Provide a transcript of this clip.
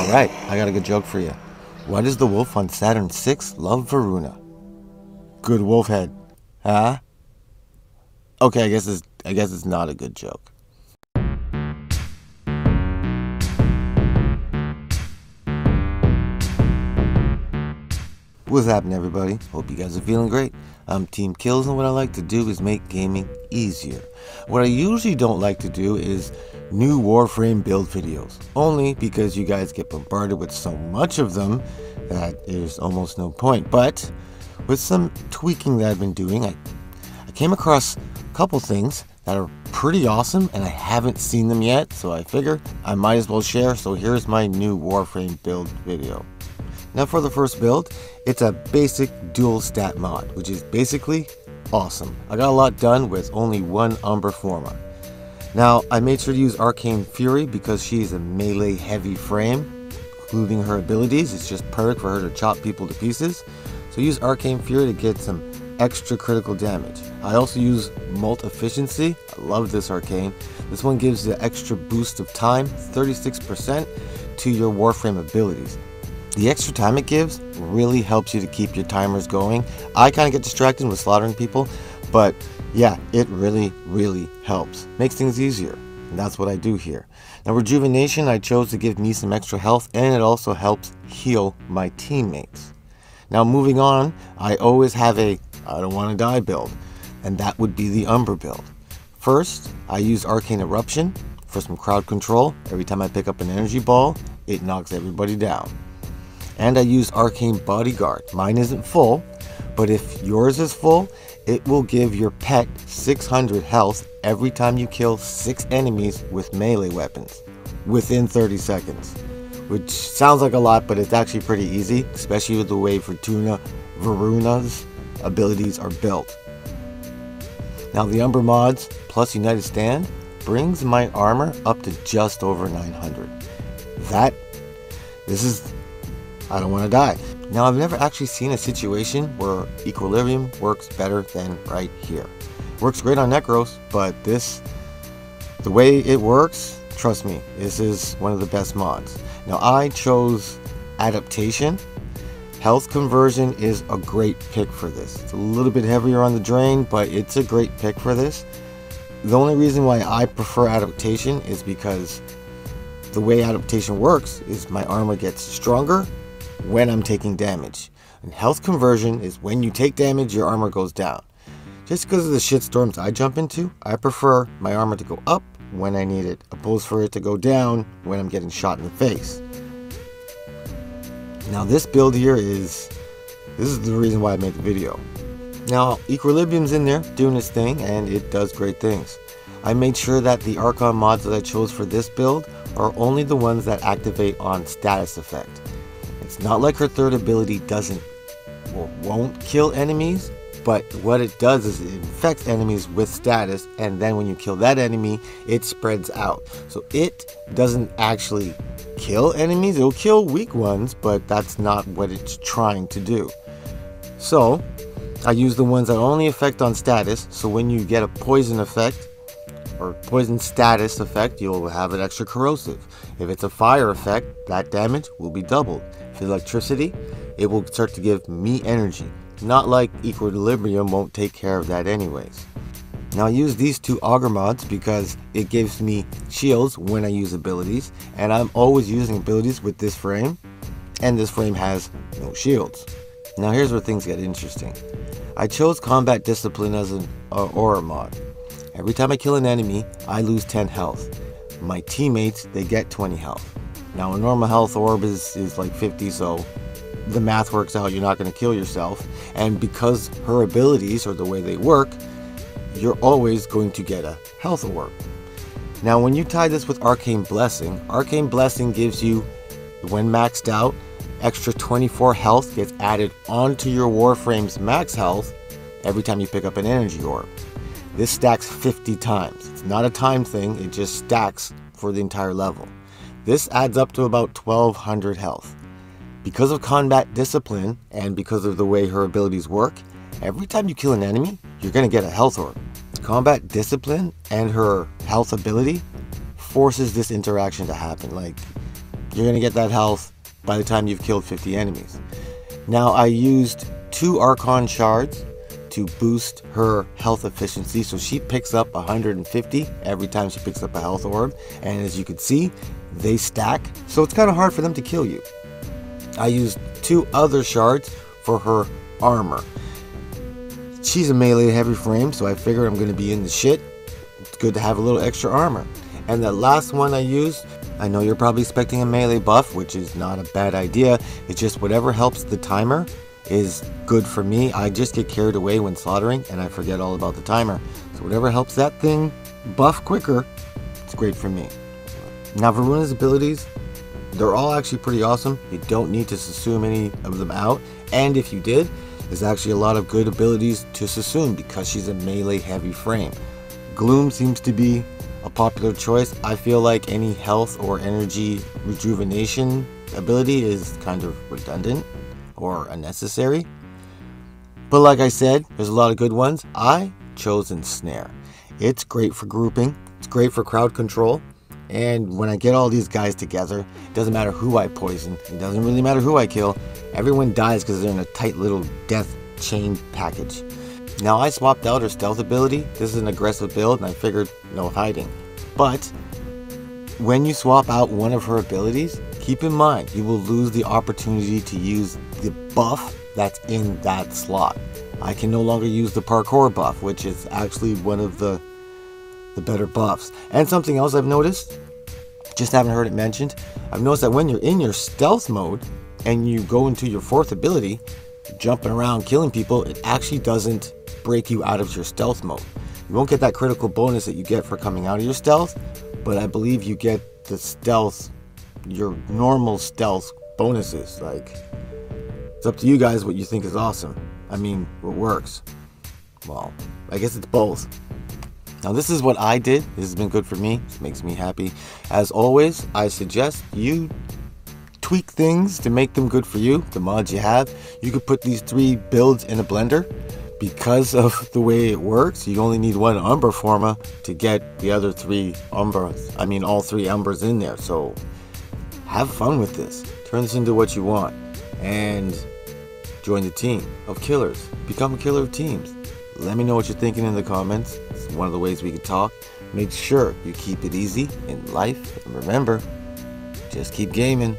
Alright, I got a good joke for you. Why does the wolf on Saturn 6 love Voruna? Good wolf head. Huh? Okay, I guess it's not a good joke. What's happening, everybody? Hope you guys are feeling great. I'm Team Kills, and what I like to do is make gaming easier. What I usually don't like to do is new Warframe build videos, only because you guys get bombarded with so much of them that there's almost no point. But with some tweaking that I've been doing, I came across a couple things that are pretty awesome, and I haven't seen them yet, so I figure I might as well share. So here's my new Warframe build video. Now for the first build, it's a basic dual stat mod, which is basically awesome. I got a lot done with only one Umbra former. Now I made sure to use Arcane Fury because she's a melee heavy frame, including her abilities. It's just perfect for her to chop people to pieces. So use Arcane Fury to get some extra critical damage. I also use MOLT efficiency. I love this arcane. This one gives the extra boost of time, 36%, to your Warframe abilities. The extra time it gives really helps you to keep your timers going. I kind of get distracted with slaughtering people, but yeah, it really helps. Makes things easier, and that's what I do here. Now Rejuvenation, I chose to give me some extra health, and it also helps heal my teammates. Now moving on, I always have a I don't want to die build, and that would be the Umbra build. First, I use Arcane Eruption for some crowd control. Every time I pick up an energy ball, it knocks everybody down. And I use Arcane Bodyguard. Mine isn't full, but if yours is full, it will give your pet 600 health every time you kill 6 enemies with melee weapons within 30 seconds. Which sounds like a lot, but it's actually pretty easy, especially with the way Voruna's abilities are built. Now the Umbra mods plus United Stand brings my armor up to just over 900. I don't want to die. Now I've never actually seen a situation where Equilibrium works better than right here. Works great on Necros, but the way it works, trust me, this is one of the best mods. Now I chose Adaptation. Health Conversion is a great pick for this. It's a little bit heavier on the drain, but it's a great pick for this. The only reason why I prefer Adaptation is because the way Adaptation works is my armor gets stronger when I'm taking damage. And Health Conversion is when you take damage, your armor goes down. Just because of the shitstorms I jump into, I prefer my armor to go up when I need it, opposed for it to go down when I'm getting shot in the face. Now this build here this is the reason why I made the video. Now Equilibrium's in there doing its thing, and it does great things. I made sure that the Archon mods that I chose for this build are only the ones that activate on status effect. It's not like her third ability won't kill enemies, but what it does is it infects enemies with status, and then when you kill that enemy, it spreads out. So it doesn't actually kill enemies, it'll kill weak ones, but that's not what it's trying to do. So I use the ones that only affect on status, so when you get a poison effect or poison status effect, you'll have it extra corrosive. If it's a fire effect, that damage will be doubled. If it's electricity, it will start to give me energy. Not like Equilibrium won't take care of that anyways. Now I use these two Augur mods because it gives me shields when I use abilities, and I'm always using abilities with this frame, and this frame has no shields. Now here's where things get interesting. I chose Combat Discipline as an aura mod. Every time I kill an enemy, I lose 10 health. My teammates, they get 20 health. Now a normal health orb is like 50, so the math works out, you're not going to kill yourself. And because her abilities are the way they work, you're always going to get a health orb. Now when you tie this with Arcane Blessing gives you, when maxed out, extra 24 health gets added onto your Warframe's max health every time you pick up an energy orb. This stacks 50 times. It's not a time thing, it just stacks for the entire level. This adds up to about 1200 health. Because of Combat Discipline, and because of the way her abilities work, every time you kill an enemy, you're going to get a health orb. Combat Discipline and her health ability forces this interaction to happen. Like, you're going to get that health by the time you've killed 50 enemies. Now, I used 2 Archon shards to boost her health efficiency, so she picks up 150 every time she picks up a health orb, and as you can see, they stack, so it's kind of hard for them to kill you. I used 2 other shards for her armor. She's a melee heavy frame, so I figured I'm going to be in the shit. It's good to have a little extra armor. And the last one I used, I know you're probably expecting a melee buff, which is not a bad idea. It's just whatever helps the timer is good for me. I just get carried away when slaughtering and I forget all about the timer. So whatever helps that thing buff quicker, it's great for me. Now Voruna's abilities, they're all actually pretty awesome. You don't need to Sussum any of them out. And if you did, there's actually a lot of good abilities to Sussum because she's a melee heavy frame. Gloom seems to be a popular choice. I feel like any health or energy rejuvenation ability is kind of redundant or unnecessary. But like I said, there's a lot of good ones. I chose Ensnare. It's great for grouping, it's great for crowd control, and when I get all these guys together, it doesn't matter who I poison, it doesn't really matter who I kill, everyone dies because they're in a tight little death chain package. Now I swapped out her stealth ability. This is an aggressive build and I figured no hiding. But when you swap out one of her abilities, keep in mind you will lose the opportunity to use the buff that's in that slot. I can no longer use the parkour buff, which is actually one of the better buffs. And something else I've noticed, just haven't heard it mentioned, I've noticed that when you're in your stealth mode and you go into your 4th ability, jumping around killing people, it actually doesn't break you out of your stealth mode. You won't get that critical bonus that you get for coming out of your stealth, but I believe you get the stealth, your normal stealth bonuses. Like, it's up to you guys what you think is awesome. I mean, what works. Well, I guess it's both. Now this is what I did. This has been good for me. It makes me happy. As always, I suggest you tweak things to make them good for you, the mods you have. You could put these 3 builds in a blender. Because of the way it works, you only need 1 Umbra Forma to get the other 3 Umbras. I mean all 3 Umbras in there. So have fun with this. Turn this into what you want. And join the team of killers. Become a killer of teams. Let me know what you're thinking in the comments. It's one of the ways we can talk. Make sure you keep it easy in life. And remember, just keep gaming.